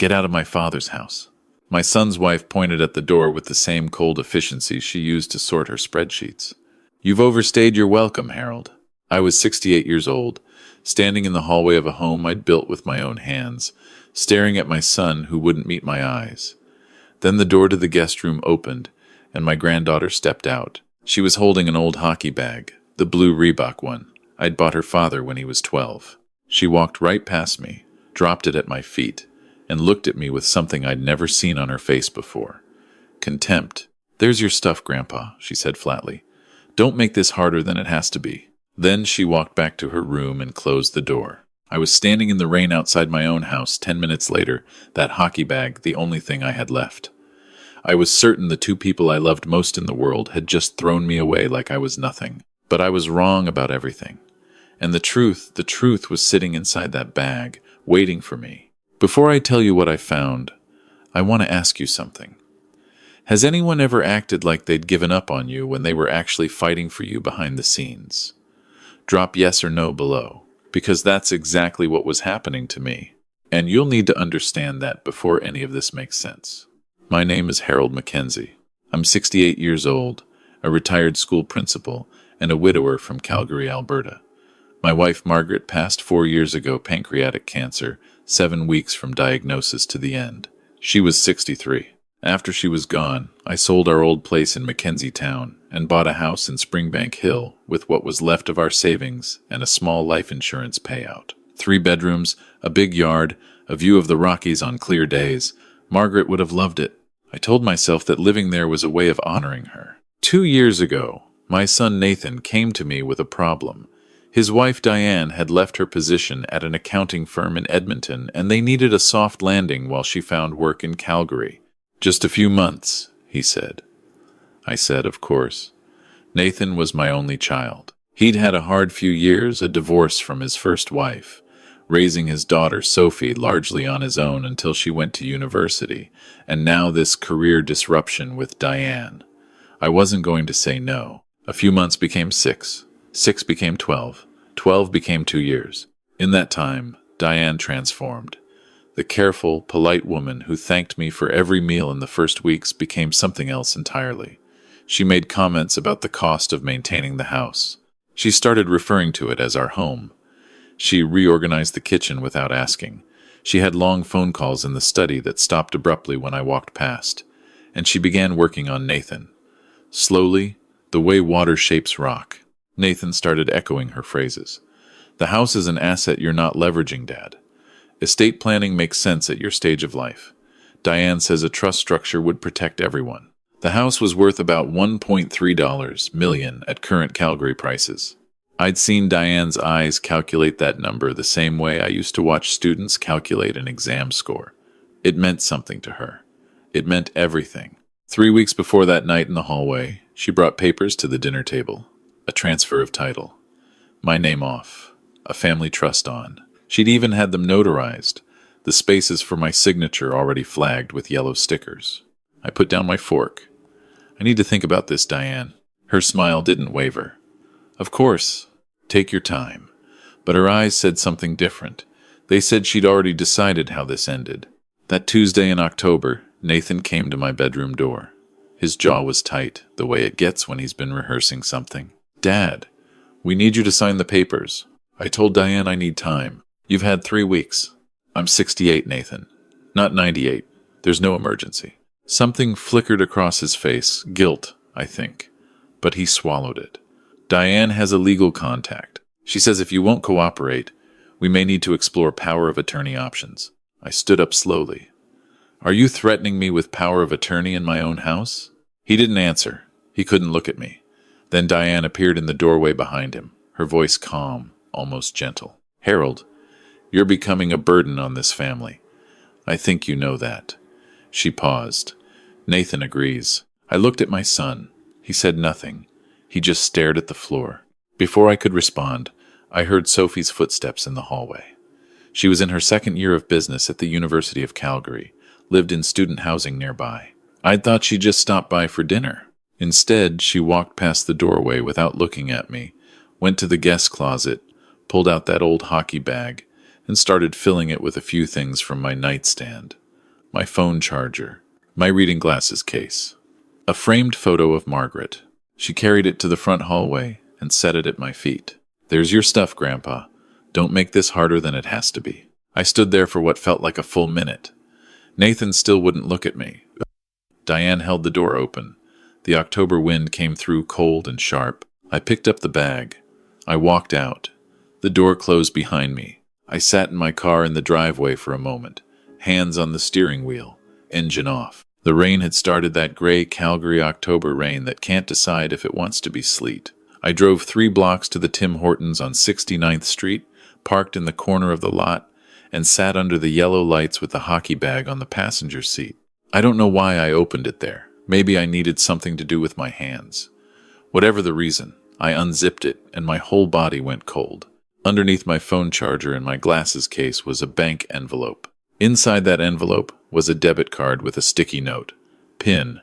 Get out of my father's house. My son's wife pointed at the door with the same cold efficiency she used to sort her spreadsheets. You've overstayed your welcome, Harold. I was 68 years old, standing in the hallway of a home I'd built with my own hands, staring at my son who wouldn't meet my eyes. Then the door to the guest room opened, and my granddaughter stepped out. She was holding an old hockey bag, the blue Reebok one. I'd bought her father when he was 12. She walked right past me, dropped it at my feet, and looked at me with something I'd never seen on her face before. Contempt. There's your stuff, Grandpa, she said flatly. Don't make this harder than it has to be. Then she walked back to her room and closed the door. I was standing in the rain outside my own house 10 minutes later, that hockey bag the only thing I had left. I was certain the two people I loved most in the world had just thrown me away like I was nothing. But I was wrong about everything. And the truth was sitting inside that bag, waiting for me. Before I tell you what I found, I want to ask you something. Has anyone ever acted like they'd given up on you when they were actually fighting for you behind the scenes? Drop yes or no below, because that's exactly what was happening to me. And you'll need to understand that before any of this makes sense. My name is Harold Mackenzie. I'm 68 years old, a retired school principal, and a widower from Calgary, Alberta. My wife Margaret passed 4 years ago, pancreatic cancer, 7 weeks from diagnosis to the end. She was 63. After she was gone, I sold our old place in Mackenzie town and bought a house in Springbank Hill with what was left of our savings and a small life insurance payout. 3 bedrooms, a big yard, a view of the Rockies on clear days. Margaret would have loved it. I told myself that living there was a way of honoring her. 2 years ago, my son Nathan came to me with a problem. His wife Diane had left her position at an accounting firm in Edmonton, and they needed a soft landing while she found work in Calgary. Just a few months, he said. I said, of course. Nathan was my only child. He'd had a hard few years, a divorce from his first wife, raising his daughter Sophie largely on his own until she went to university, and now this career disruption with Diane. I wasn't going to say no. A few months became 6. 6 became 12. 12 became 2 years. In that time, Diane transformed. The careful, polite woman who thanked me for every meal in the first weeks became something else entirely. She made comments about the cost of maintaining the house. She started referring to it as our home. She reorganized the kitchen without asking. She had long phone calls in the study that stopped abruptly when I walked past. And she began working on Nathan. Slowly, the way water shapes rock, Nathan started echoing her phrases. The house is an asset you're not leveraging, Dad. Estate planning makes sense at your stage of life. Diane says a trust structure would protect everyone. The house was worth about $1.3 million at current Calgary prices. I'd seen Diane's eyes calculate that number the same way I used to watch students calculate an exam score. It meant something to her. It meant everything. 3 weeks before that night in the hallway, she brought papers to the dinner table. A transfer of title. My name off. A family trust on. She'd even had them notarized, the spaces for my signature already flagged with yellow stickers. I put down my fork. I need to think about this, Diane. Her smile didn't waver. Of course. Take your time. But her eyes said something different. They said she'd already decided how this ended. That Tuesday in October, Nathan came to my bedroom door. His jaw was tight, the way it gets when he's been rehearsing something. Dad, we need you to sign the papers. I told Diane I need time. You've had 3 weeks. I'm 68, Nathan. Not 98. There's no emergency. Something flickered across his face. Guilt, I think. But he swallowed it. Diane has a legal contact. She says if you won't cooperate, we may need to explore power of attorney options. I stood up slowly. Are you threatening me with power of attorney in my own house? He didn't answer. He couldn't look at me. Then Diane appeared in the doorway behind him, her voice calm, almost gentle. Harold, you're becoming a burden on this family. I think you know that. She paused. Nathan agrees. I looked at my son. He said nothing. He just stared at the floor. Before I could respond, I heard Sophie's footsteps in the hallway. She was in her 2nd year of business at the University of Calgary, lived in student housing nearby. I'd thought she just stopped by for dinner. Instead, she walked past the doorway without looking at me, went to the guest closet, pulled out that old hockey bag, and started filling it with a few things from my nightstand. my phone charger, my reading glasses case, a framed photo of Margaret. She carried it to the front hallway and set it at my feet. "There's your stuff, Grandpa. Don't make this harder than it has to be." I stood there for what felt like a full minute. Nathan still wouldn't look at me. Diane held the door open. The October wind came through cold and sharp. I picked up the bag. I walked out. The door closed behind me. I sat in my car in the driveway for a moment, hands on the steering wheel, engine off. The rain had started, that gray Calgary October rain that can't decide if it wants to be sleet. I drove 3 blocks to the Tim Hortons on 69th Street, parked in the corner of the lot, and sat under the yellow lights with the hockey bag on the passenger seat. I don't know why I opened it there. Maybe I needed something to do with my hands. Whatever the reason, I unzipped it and my whole body went cold. Underneath my phone charger and my glasses case was a bank envelope. Inside that envelope was a debit card with a sticky note. PIN,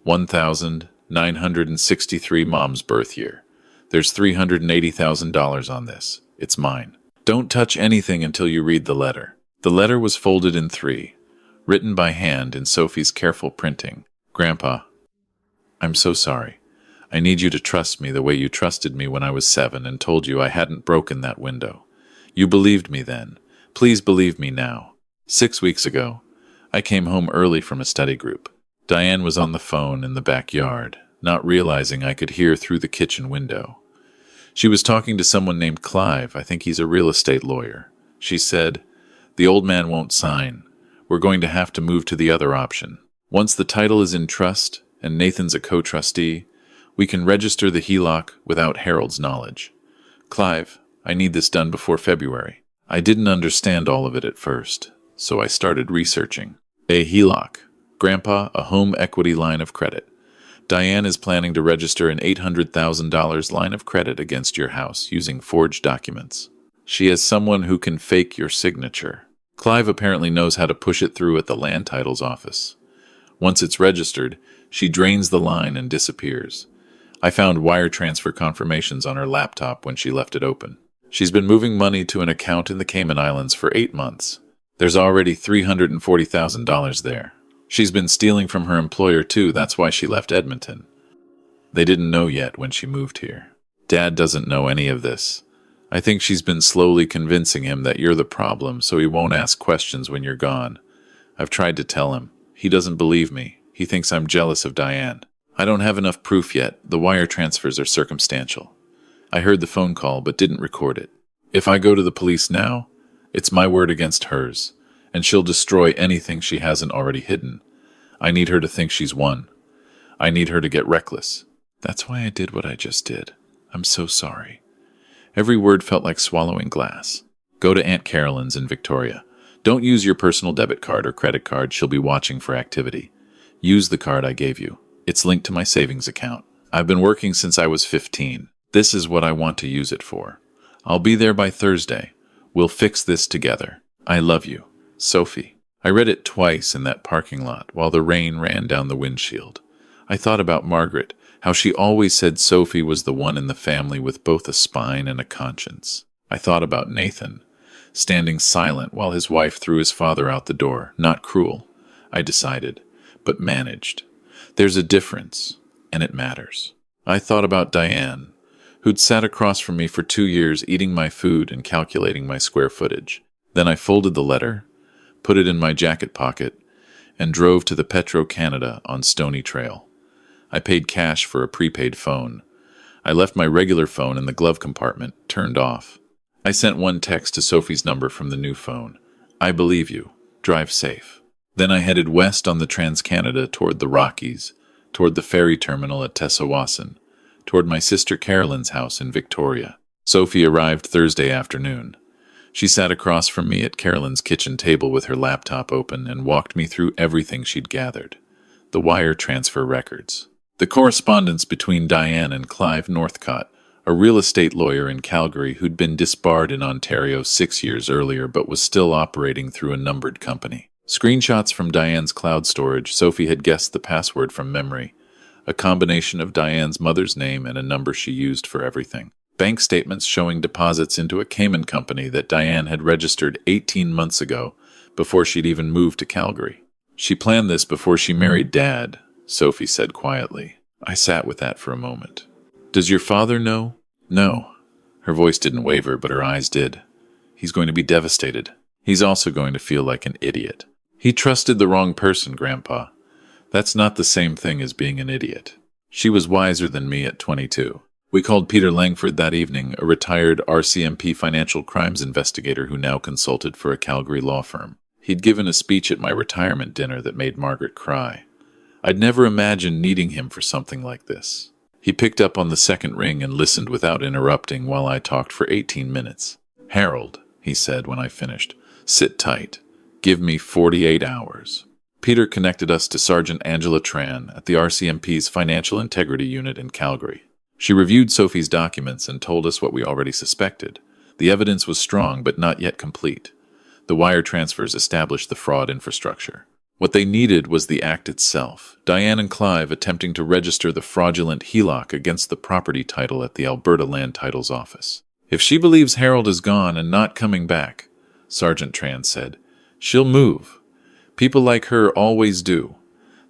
1963, Mom's birth year. There's $380,000 on this. It's mine. Don't touch anything until you read the letter. The letter was folded in 3, written by hand in Sophie's careful printing. "Grandpa, I'm so sorry. I need you to trust me the way you trusted me when I was 7 and told you I hadn't broken that window. You believed me then. Please believe me now. 6 weeks ago, I came home early from a study group. Diane was on the phone in the backyard, not realizing I could hear through the kitchen window. She was talking to someone named Clive. I think he's a real estate lawyer. She said, 'The old man won't sign. We're going to have to move to the other option. Once the title is in trust and Nathan's a co-trustee, we can register the HELOC without Harold's knowledge. Clive, I need this done before February.' I didn't understand all of it at first, so I started researching. A HELOC. Grandpa, a home equity line of credit. Diane is planning to register an $800,000 line of credit against your house using forged documents. She has someone who can fake your signature. Clive apparently knows how to push it through at the land titles office. Once it's registered, she drains the line and disappears. I found wire transfer confirmations on her laptop when she left it open. She's been moving money to an account in the Cayman Islands for 8 months. There's already $340,000 there. She's been stealing from her employer too, that's why she left Edmonton. They didn't know yet when she moved here. Dad doesn't know any of this. I think she's been slowly convincing him that you're the problem so he won't ask questions when you're gone. I've tried to tell him. He doesn't believe me. He thinks I'm jealous of Diane. I don't have enough proof yet. The wire transfers are circumstantial. I heard the phone call but didn't record it. If I go to the police now, it's my word against hers, and she'll destroy anything she hasn't already hidden. I need her to think she's won. I need her to get reckless. That's why I did what I just did. I'm so sorry. Every word felt like swallowing glass. Go to Aunt Carolyn's in Victoria. Don't use your personal debit card or credit card. She'll be watching for activity. Use the card I gave you. It's linked to my savings account. I've been working since I was 15. This is what I want to use it for. I'll be there by Thursday. We'll fix this together. I love you. Sophie. I read it twice in that parking lot while the rain ran down the windshield. I thought about Margaret, how she always said Sophie was the one in the family with both a spine and a conscience. I thought about Nathan, standing silent while his wife threw his father out the door. Not cruel, I decided, but managed. There's a difference, and it matters. I thought about Diane, who'd sat across from me for 2 years eating my food and calculating my square footage. Then I folded the letter, put it in my jacket pocket, and drove to the Petro-Canada on Stony Trail. I paid cash for a prepaid phone. I left my regular phone in the glove compartment, turned off. I sent one text to Sophie's number from the new phone. I believe you. Drive safe. Then I headed west on the Trans-Canada toward the Rockies, toward the ferry terminal at Tessawasson, toward my sister Carolyn's house in Victoria. Sophie arrived Thursday afternoon. She sat across from me at Carolyn's kitchen table with her laptop open and walked me through everything she'd gathered. The wire transfer records. The correspondence between Diane and Clive Northcott, a real estate lawyer in Calgary who'd been disbarred in Ontario 6 years earlier but was still operating through a numbered company. Screenshots from Diane's cloud storage. Sophie had guessed the password from memory, a combination of Diane's mother's name and a number she used for everything. Bank statements showing deposits into a Cayman company that Diane had registered 18 months ago before she'd even moved to Calgary. She planned this before she married Dad, Sophie said quietly. I sat with that for a moment. Does your father know? No. Her voice didn't waver, but her eyes did. He's going to be devastated. He's also going to feel like an idiot. He trusted the wrong person, Grandpa. That's not the same thing as being an idiot. She was wiser than me at 22. We called Peter Langford that evening, a retired RCMP financial crimes investigator who now consulted for a Calgary law firm. He'd given a speech at my retirement dinner that made Margaret cry. I'd never imagined needing him for something like this. He picked up on the second ring and listened without interrupting while I talked for 18 minutes. Harold, he said when I finished, sit tight. Give me 48 hours. Peter connected us to Sergeant Angela Tran at the RCMP's Financial Integrity Unit in Calgary. She reviewed Sophie's documents and told us what we already suspected. The evidence was strong but not yet complete. The wire transfers established the fraud infrastructure. What they needed was the act itself. Diane and Clive attempting to register the fraudulent HELOC against the property title at the Alberta Land Titles Office. If she believes Harold is gone and not coming back, Sergeant Tran said, she'll move. People like her always do.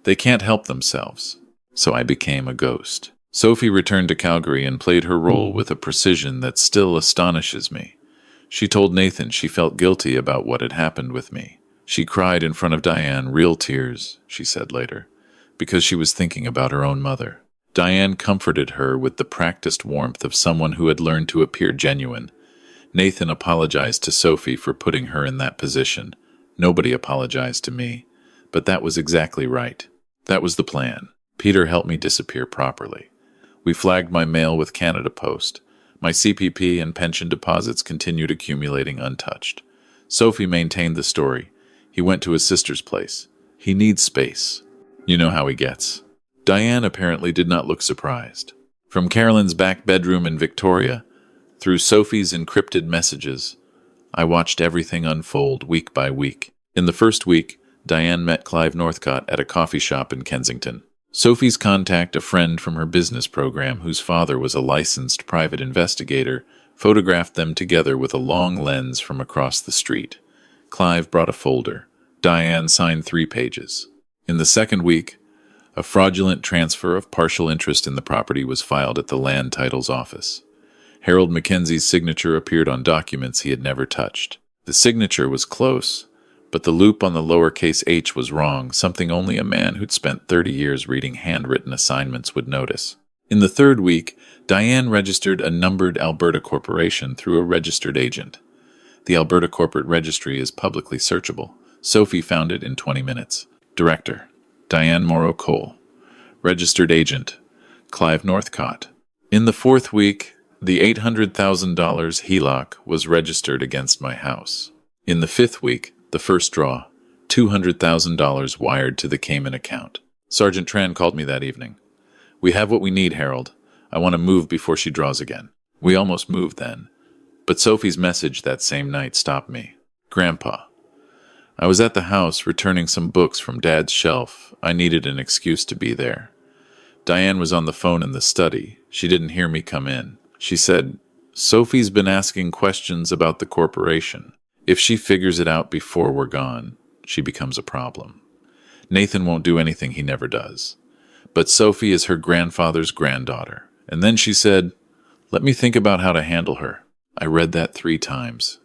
They can't help themselves. So I became a ghost. Sophie returned to Calgary and played her role with a precision that still astonishes me. She told Nathan she felt guilty about what had happened with me. She cried in front of Diane, real tears, she said later, because she was thinking about her own mother. Diane comforted her with the practiced warmth of someone who had learned to appear genuine. Nathan apologized to Sophie for putting her in that position. Nobody apologized to me, but that was exactly right. That was the plan. Peter helped me disappear properly. We flagged my mail with Canada Post. My CPP and pension deposits continued accumulating untouched. Sophie maintained the story. He went to his sister's place. He needs space. You know how he gets. Diane apparently did not look surprised. From Carolyn's back bedroom in Victoria, through Sophie's encrypted messages, I watched everything unfold week by week. In the first week, Diane met Clive Northcott at a coffee shop in Kensington. Sophie's contact, a friend from her business program whose father was a licensed private investigator, photographed them together with a long lens from across the street. Clive brought a folder. Diane signed 3 pages. In the second week, a fraudulent transfer of partial interest in the property was filed at the Land Titles Office. Harold Mackenzie's signature appeared on documents he had never touched. The signature was close, but the loop on the lowercase h was wrong, something only a man who'd spent 30 years reading handwritten assignments would notice. In the third week, Diane registered a numbered Alberta corporation through a registered agent. The Alberta Corporate Registry is publicly searchable. Sophie found it in 20 minutes. Director, Diane Morrow Cole. Registered agent, Clive Northcott. In the fourth week, the $800,000 HELOC was registered against my house. In the fifth week, the first draw, $200,000 wired to the Cayman account. Sergeant Tran called me that evening. We have what we need, Harold. I want to move before she draws again. We almost moved then. But Sophie's message that same night stopped me. Grandpa. I was at the house returning some books from Dad's shelf. I needed an excuse to be there. Diane was on the phone in the study. She didn't hear me come in. She said, Sophie's been asking questions about the corporation. If she figures it out before we're gone, she becomes a problem. Nathan won't do anything he never does. But Sophie is her grandfather's granddaughter. And then she said, let me think about how to handle her. I read that 3 times.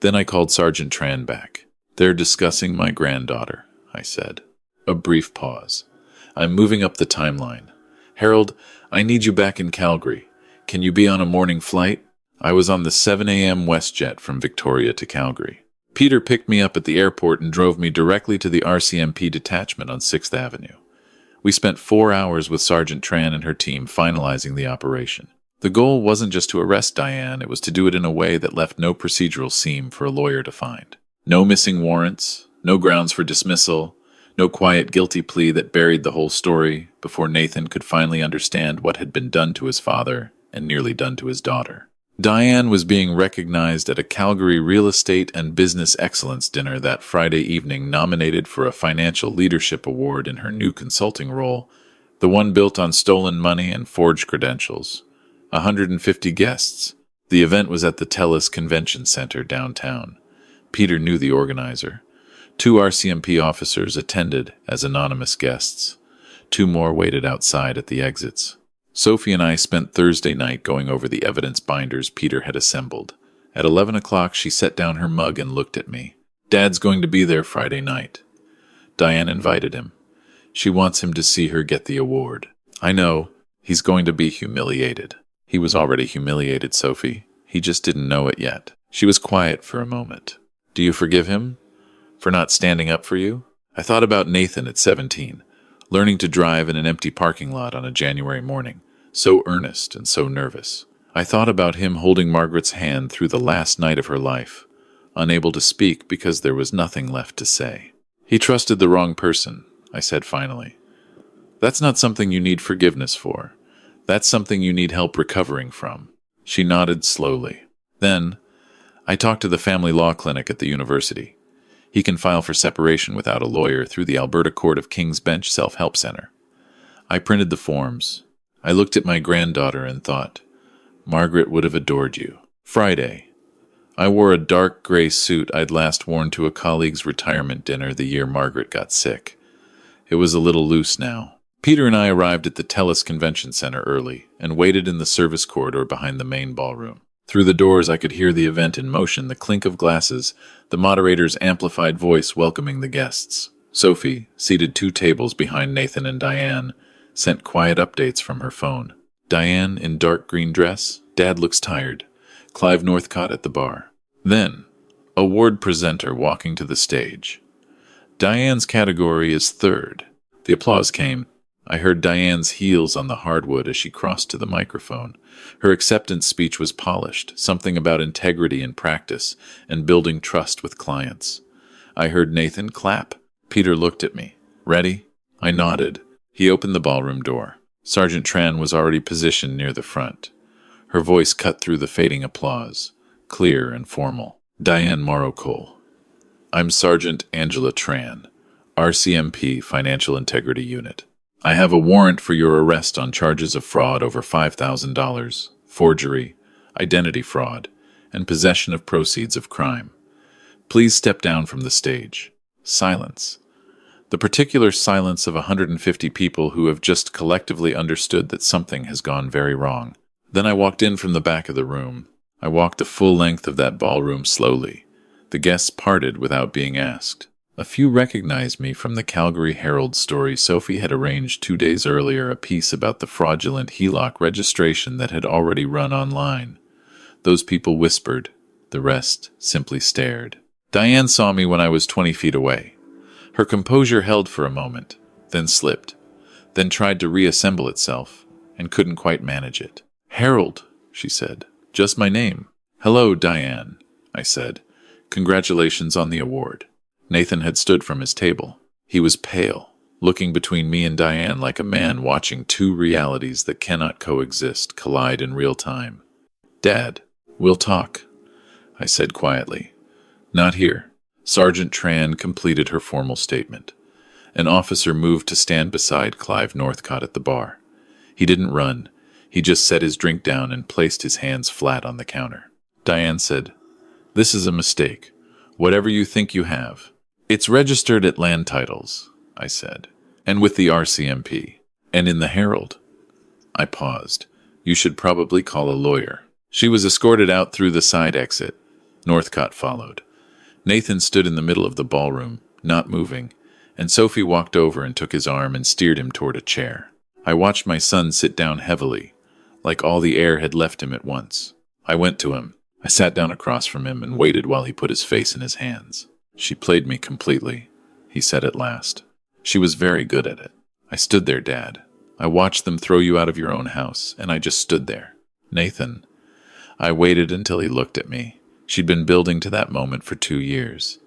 Then I called Sergeant Tran back. They're discussing my granddaughter, I said. A brief pause. I'm moving up the timeline. Harold, I need you back in Calgary. Can you be on a morning flight? I was on the 7 a.m. WestJet from Victoria to Calgary. Peter picked me up at the airport and drove me directly to the RCMP detachment on 6th Avenue. We spent 4 hours with Sergeant Tran and her team finalizing the operation. The goal wasn't just to arrest Diane, it was to do it in a way that left no procedural seam for a lawyer to find. No missing warrants, no grounds for dismissal, no quiet guilty plea that buried the whole story before Nathan could finally understand what had been done to his father and nearly done to his daughter. Diane was being recognized at a Calgary Real Estate and Business Excellence dinner that Friday evening, nominated for a Financial Leadership Award in her new consulting role, the one built on stolen money and forged credentials. 150 guests. The event was at the TELUS Convention Center downtown. Peter knew the organizer. 2 RCMP officers attended as anonymous guests. 2 more waited outside at the exits. Sophie and I spent Thursday night going over the evidence binders Peter had assembled. At 11 o'clock, she set down her mug and looked at me. Dad's going to be there Friday night. Diane invited him. She wants him to see her get the award. I know. He's going to be humiliated. He was already humiliated, Sophie. He just didn't know it yet. She was quiet for a moment. Do you forgive him? For not standing up for you? I thought about Nathan at 17, learning to drive in an empty parking lot on a January morning, so earnest and so nervous. I thought about him holding Margaret's hand through the last night of her life, unable to speak because there was nothing left to say. He trusted the wrong person, I said finally. That's not something you need forgiveness for. That's something you need help recovering from. She nodded slowly. Then, I talked to the family law clinic at the university. He can file for separation without a lawyer through the Alberta Court of King's Bench Self-Help Center. I printed the forms. I looked at my granddaughter and thought, Margaret would have adored you. Friday. I wore a dark gray suit I'd last worn to a colleague's retirement dinner the year Margaret got sick. It was a little loose now. Peter and I arrived at the TELUS Convention Center early and waited in the service corridor behind the main ballroom. Through the doors I could hear the event in motion, the clink of glasses, the moderator's amplified voice welcoming the guests. Sophie, seated 2 tables behind Nathan and Diane, sent quiet updates from her phone. Diane in dark green dress. Dad looks tired. Clive Northcott at the bar. Then, a award presenter walking to the stage. Diane's category is 3rd. The applause came. I heard Diane's heels on the hardwood as she crossed to the microphone. Her acceptance speech was polished, something about integrity in practice and building trust with clients. I heard Nathan clap. Peter looked at me. Ready? I nodded. He opened the ballroom door. Sergeant Tran was already positioned near the front. Her voice cut through the fading applause, clear and formal. Diane Morrow-Cole. I'm Sergeant Angela Tran, RCMP Financial Integrity Unit. I have a warrant for your arrest on charges of fraud over $5,000, forgery, identity fraud, and possession of proceeds of crime. Please step down from the stage. Silence. The particular silence of 150 people who have just collectively understood that something has gone very wrong. Then I walked in from the back of the room. I walked the full length of that ballroom slowly. The guests parted without being asked. A few recognized me from the Calgary Herald story Sophie had arranged 2 days earlier, a piece about the fraudulent HELOC registration that had already run online. Those people whispered. The rest simply stared. Diane saw me when I was 20 feet away. Her composure held for a moment, then slipped, then tried to reassemble itself, and couldn't quite manage it. Harold, she said. Just my name. Hello, Diane, I said. Congratulations on the award. Nathan had stood from his table. He was pale, looking between me and Diane like a man watching 2 realities that cannot coexist collide in real time. Dad, we'll talk, I said quietly. Not here. Sergeant Tran completed her formal statement. An officer moved to stand beside Clive Northcott at the bar. He didn't run. He just set his drink down and placed his hands flat on the counter. Diane said, This is a mistake. Whatever you think you have. It's registered at land titles, I said, and with the RCMP, and in the Herald. I paused. You should probably call a lawyer. She was escorted out through the side exit. Northcott followed. Nathan stood in the middle of the ballroom, not moving, and Sophie walked over and took his arm and steered him toward a chair. I watched my son sit down heavily, like all the air had left him at once. I went to him. I sat down across from him and waited while he put his face in his hands. She played me completely, he said at last. She was very good at it. I stood there, Dad. I watched them throw you out of your own house, and I just stood there. Nathan. I waited until he looked at me. She'd been building to that moment for 2 years.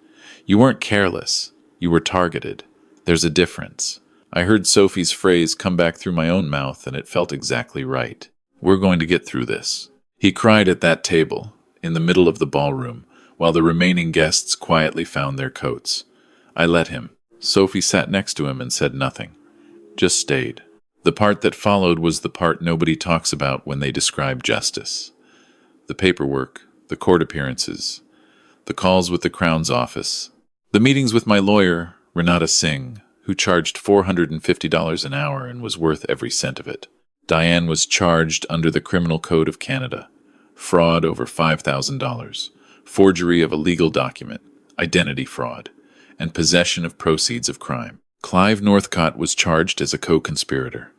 You weren't careless. You were targeted. There's a difference. I heard Sophie's phrase come back through my own mouth, and it felt exactly right. We're going to get through this. He cried at that table, in the middle of the ballroom, while the remaining guests quietly found their coats. I let him. Sophie sat next to him and said nothing. Just stayed. The part that followed was the part nobody talks about when they describe justice. The paperwork, the court appearances, the calls with the Crown's office, The meetings with my lawyer, Renata Singh, who charged $450 an hour and was worth every cent of it. Diane was charged under the Criminal Code of Canada. Fraud over $5,000, forgery of a legal document, identity fraud, and possession of proceeds of crime. Clive Northcott was charged as a co-conspirator.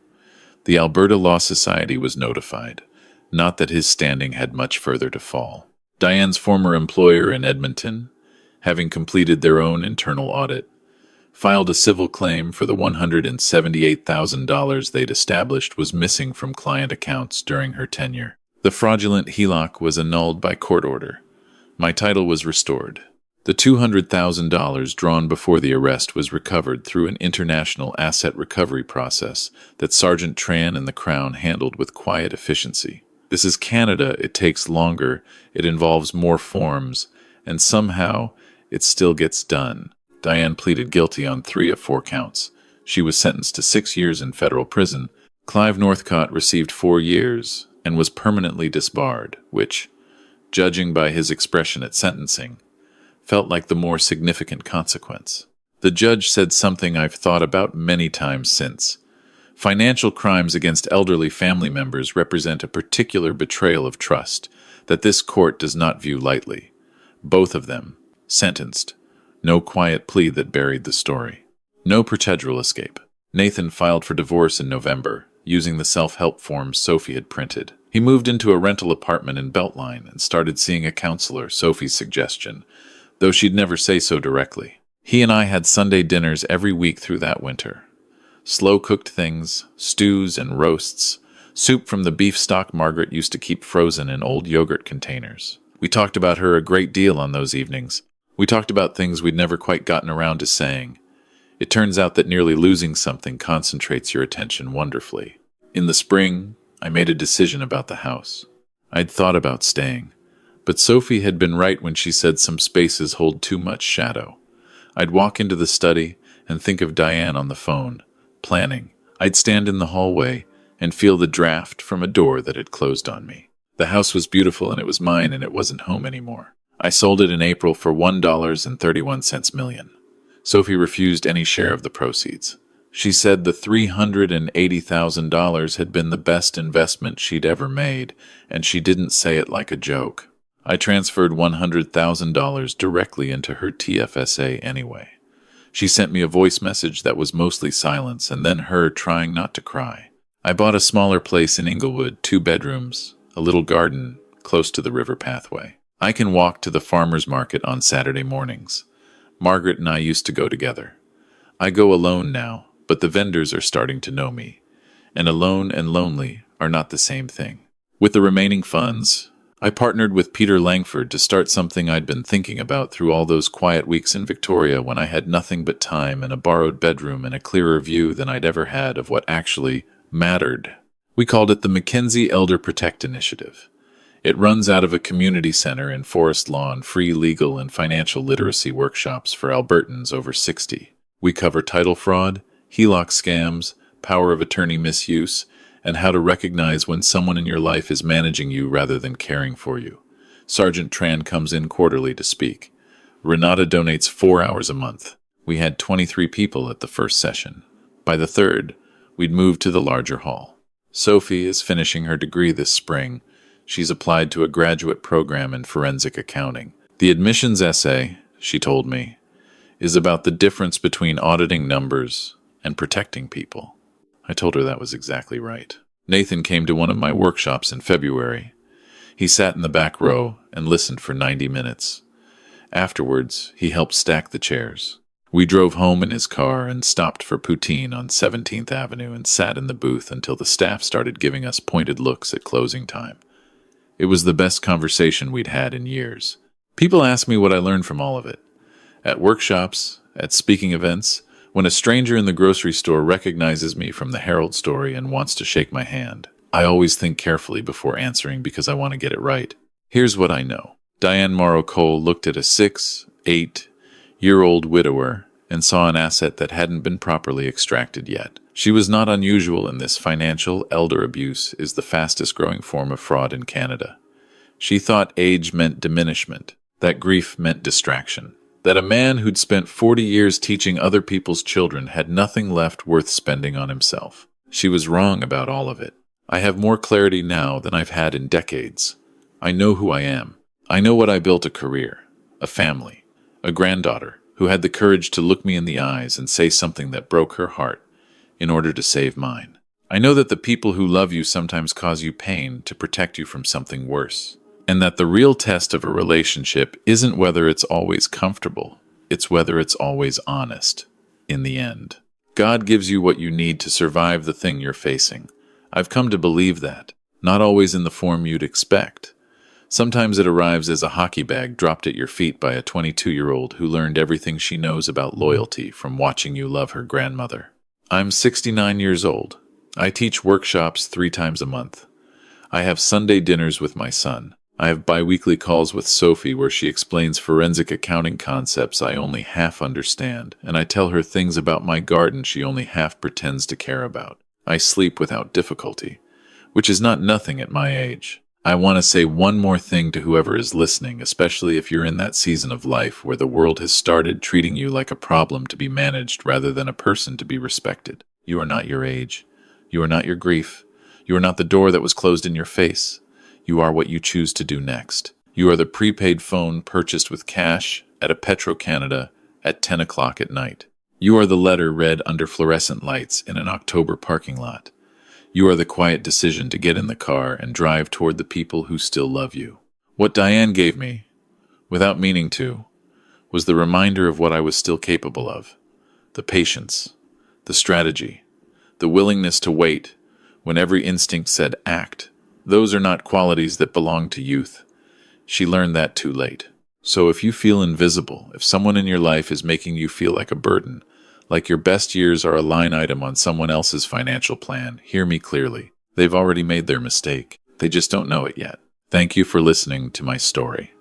The Alberta Law Society was notified, not that his standing had much further to fall. Diane's former employer in Edmonton, having completed their own internal audit, filed a civil claim for the $178,000 they'd established was missing from client accounts during her tenure. The fraudulent HELOC was annulled by court order. My title was restored. The $200,000 drawn before the arrest was recovered through an international asset recovery process that Sergeant Tran and the Crown handled with quiet efficiency. This is Canada. It takes longer, it involves more forms, and somehow it still gets done. Diane pleaded guilty on 3 of 4 counts. She was sentenced to 6 years in federal prison. Clive Northcott received 4 years and was permanently disbarred, which, judging by his expression at sentencing, felt like the more significant consequence. The judge said something I've thought about many times since. Financial crimes against elderly family members represent a particular betrayal of trust that this court does not view lightly. Both of them, sentenced. No quiet plea that buried the story. No procedural escape. Nathan filed for divorce in November, using the self-help forms Sophie had printed. He moved into a rental apartment in Beltline and started seeing a counselor, Sophie's suggestion, though she'd never say so directly. He and I had Sunday dinners every week through that winter. Slow-cooked things, stews and roasts, soup from the beef stock Margaret used to keep frozen in old yogurt containers. We talked about her a great deal on those evenings. We talked about things we'd never quite gotten around to saying. It turns out that nearly losing something concentrates your attention wonderfully. In the spring, I made a decision about the house. I'd thought about staying, but Sophie had been right when she said some spaces hold too much shadow. I'd walk into the study and think of Diane on the phone, planning. I'd stand in the hallway and feel the draft from a door that had closed on me. The house was beautiful and it was mine and it wasn't home anymore. I sold it in April for $1.31 million. Sophie refused any share of the proceeds. She said the $380,000 had been the best investment she'd ever made, and she didn't say it like a joke. I transferred $100,000 directly into her TFSA anyway. She sent me a voice message that was mostly silence, and then her trying not to cry. I bought a smaller place in Inglewood, 2 bedrooms, a little garden close to the river pathway. I can walk to the farmer's market on Saturday mornings. Margaret and I used to go together. I go alone now, but the vendors are starting to know me, and alone and lonely are not the same thing. With the remaining funds, I partnered with Peter Langford to start something I'd been thinking about through all those quiet weeks in Victoria when I had nothing but time and a borrowed bedroom and a clearer view than I'd ever had of what actually mattered. We called it the Mackenzie Elder Protect Initiative. It runs out of a community center in Forest Lawn, free legal and financial literacy workshops for Albertans over 60. We cover title fraud, HELOC scams, power of attorney misuse, and how to recognize when someone in your life is managing you rather than caring for you. Sergeant Tran comes in quarterly to speak. Renata donates 4 hours a month. We had 23 people at the first session. By the third, we'd moved to the larger hall. Sophie is finishing her degree this spring. She's applied to a graduate program in forensic accounting. The admissions essay, she told me, is about the difference between auditing numbers and protecting people. I told her that was exactly right. Nathan came to one of my workshops in February. He sat in the back row and listened for 90 minutes. Afterwards, he helped stack the chairs. We drove home in his car and stopped for poutine on 17th Avenue and sat in the booth until the staff started giving us pointed looks at closing time. It was the best conversation we'd had in years. People ask me what I learned from all of it. At workshops, at speaking events, when a stranger in the grocery store recognizes me from the Herald story and wants to shake my hand, I always think carefully before answering because I want to get it right. Here's what I know. Diane Morrow Cole looked at a 8-year-old widower and saw an asset that hadn't been properly extracted yet. She was not unusual in this. Financial elder abuse is the fastest growing form of fraud in Canada. She thought age meant diminishment, that grief meant distraction. That a man who'd spent 40 years teaching other people's children had nothing left worth spending on himself. She was wrong about all of it. I have more clarity now than I've had in decades. I know who I am. I know what I built: a career, a family, a granddaughter who had the courage to look me in the eyes and say something that broke her heart in order to save mine. I know that the people who love you sometimes cause you pain to protect you from something worse, and that the real test of a relationship isn't whether it's always comfortable, it's whether it's always honest in the end. God gives you what you need to survive the thing you're facing. I've come to believe that, not always in the form you'd expect. Sometimes it arrives as a hockey bag dropped at your feet by a 22-year-old who learned everything she knows about loyalty from watching you love her grandmother. I'm 69 years old. I teach workshops 3 times a month. I have Sunday dinners with my son. I have bi-weekly calls with Sophie where she explains forensic accounting concepts I only half understand, and I tell her things about my garden she only half pretends to care about. I sleep without difficulty, which is not nothing at my age. I want to say one more thing to whoever is listening, especially if you're in that season of life where the world has started treating you like a problem to be managed rather than a person to be respected. You are not your age. You are not your grief. You are not the door that was closed in your face. You are what you choose to do next. You are the prepaid phone purchased with cash at a Petro-Canada at 10 o'clock at night. You are the letter read under fluorescent lights in an October parking lot. You are the quiet decision to get in the car and drive toward the people who still love you. What Diane gave me, without meaning to, was the reminder of what I was still capable of. The patience, the strategy, the willingness to wait when every instinct said act. Those are not qualities that belong to youth. She learned that too late. So if you feel invisible, if someone in your life is making you feel like a burden, like your best years are a line item on someone else's financial plan, hear me clearly. They've already made their mistake. They just don't know it yet. Thank you for listening to my story.